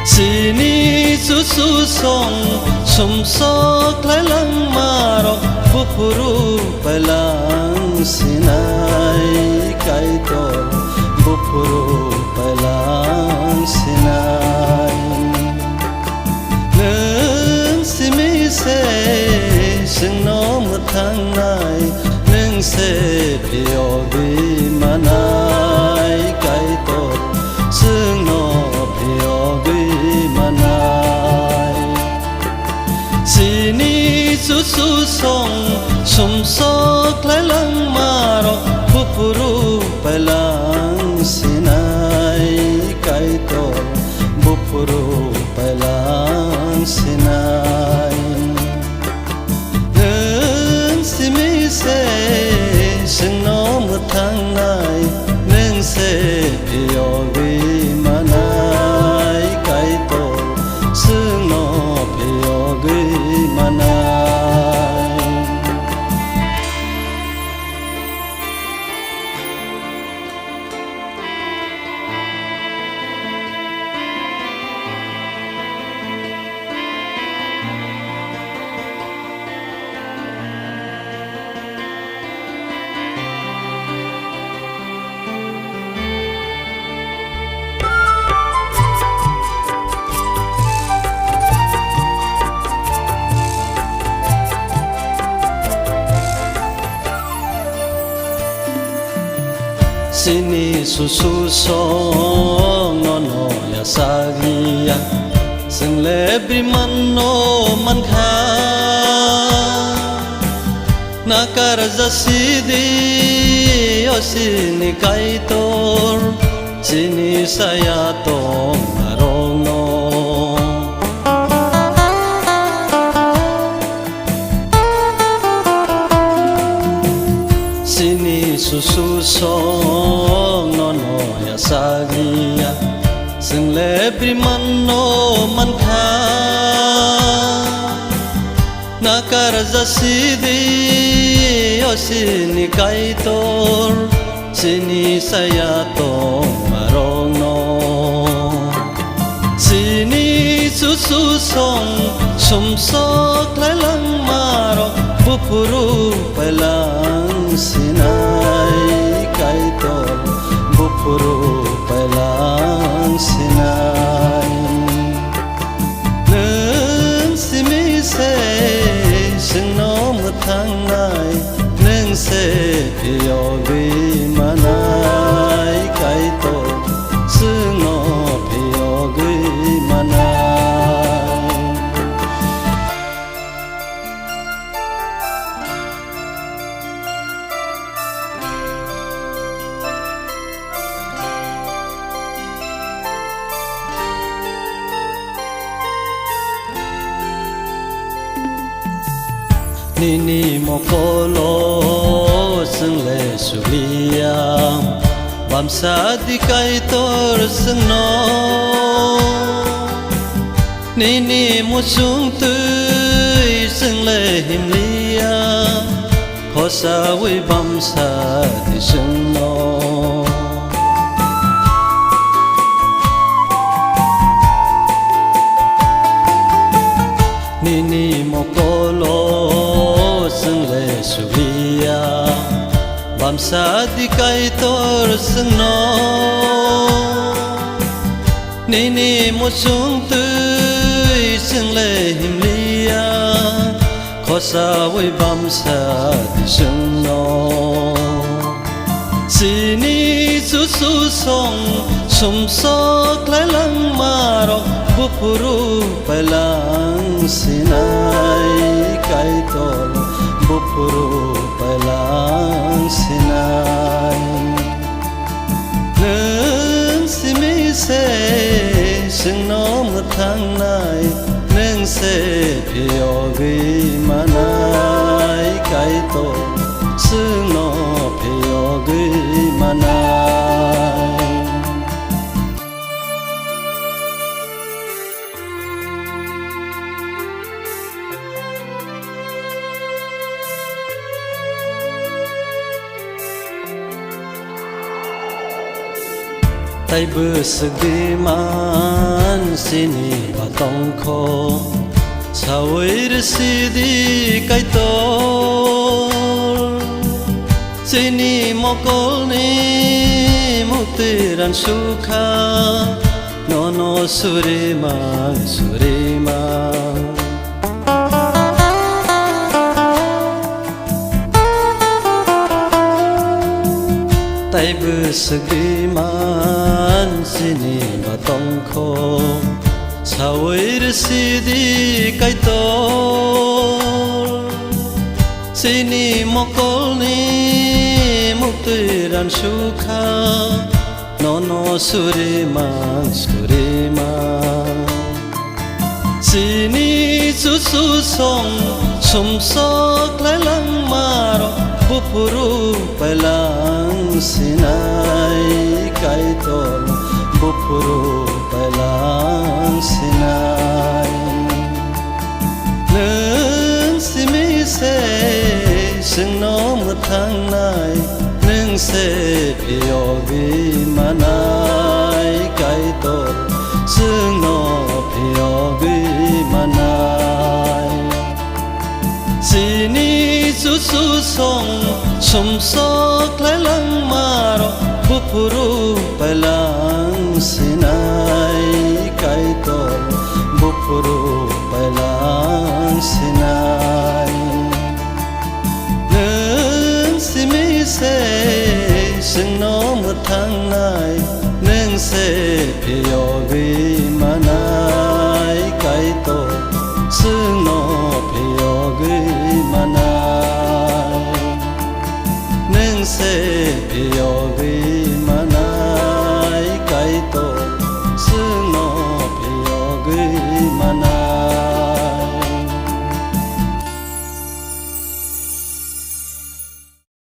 Sini susu song sumsok lalang marok bupuru palang sinai kaito bupuru palang sinai nung simi se singno muthang nai nung se pio bi manai kaito singno pio bi manai sini susu song sumsok lalang marok bupuru palang sinai kaito bupuru palang sinai nung simi se singno muthang nai nung se pio bi manai kaito singno pio bi manai Sini susu song nono ya sagia sing lebri manno man kha nakar zasidi o sini kaitor sini saya tong marono sini susu song nono ya sagia sing lebri manno man kha nakar zasidi o sini kaitor sini saya tong marono sini susu song sumsok lalang marok bupuru palang sinai kaitor bupuru palang sinai nung simi se singno muthang nai nung se pio bi manai kaitor singno pio bi manai Nini mokolo sing le suliam bamsa di kaitor sing no Nini musung tui sing le himlia khosa wi bamsa di sing no Nini mokolo sing le sulia bamsa di kaitor sing no Nini musung tui sing le himlia khosa wi bamsa di sing no sini susu song sumsok lalang marok bupuru palang sinai kaitor bupuru palang sinai nung simi se singno muthang nai nung se pio bi manai kaitor singno pio bi manai tay bơ sự đi man xin và tông khô sao ấy được si đi cái to xin mò cô ni mù tê ran su kha no suri ma tay bơ sự đi man xin và tông khô sao ấy được si đi cái to xin mò cô ni mù tê ran su kha no suri ma sini susu song sum sok lai lang maro bupuru pelang sinai kai tol bupuru pelang sinai nương simi se sing no một tháng này nương se yogi manai kai tol sing no yogi manai sini susu song sum sok lai lang maro bupuru pelang sinai kai tol bupuru pelang sinai nương simi se sing no một tháng này nương se yogi manai kai tol sing no yogi manai nương se yogi